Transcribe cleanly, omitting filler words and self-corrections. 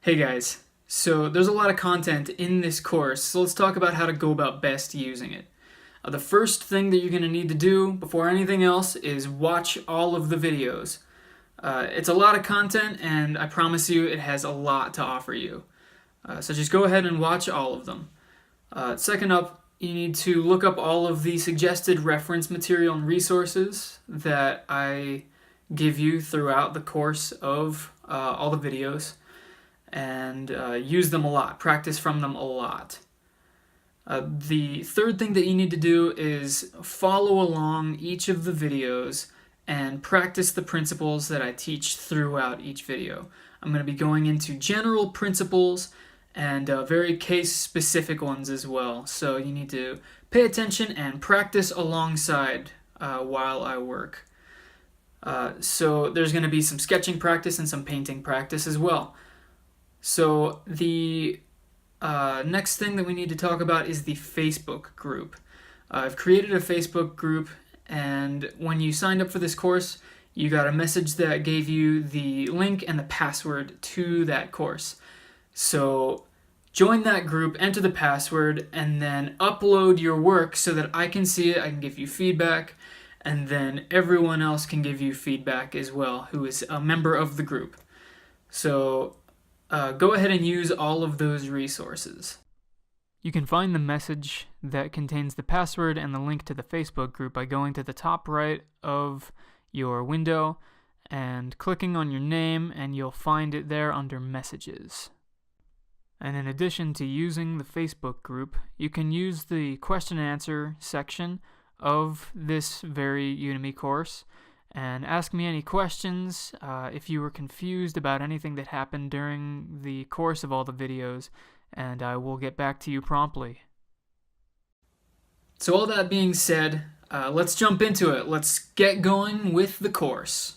Hey guys, so there's a lot of content in this course, so let's talk about how to go about best using it. The first thing that you're going to need to do before anything else is watch all of the videos. It's a lot of content, and I promise you it has a lot to offer you. So just go ahead and watch all of them. Second up, you need to look up all of the suggested reference material and resources that I give you throughout the course of all the videos and use them a lot, practice from them a lot. The third thing that you need to do is follow along each of the videos and practice the principles that I teach throughout each video. I'm going to be going into general principles and very case-specific ones as well. So you need to pay attention and practice alongside while I work. So there's going to be some sketching practice and some painting practice as well. So the next thing that we need to talk about is the Facebook group. I've created a Facebook group, and when you signed up for this course, you got a message that gave you the link and the password to that course. So join that group, enter the password, and then upload your work so that I can see it, I can give you feedback, and then everyone else can give you feedback as well who is a member of the group. So go ahead and use all of those resources. You can find the message that contains the password and the link to the Facebook group by going to the top right of your window and clicking on your name, and you'll find it there under Messages. And in addition to using the Facebook group, you can use the question and answer section of this very Udemy course and ask me any questions if you were confused about anything that happened during the course of all the videos, and I will get back to you promptly. So all that being said, let's jump into it. Let's get going with the course.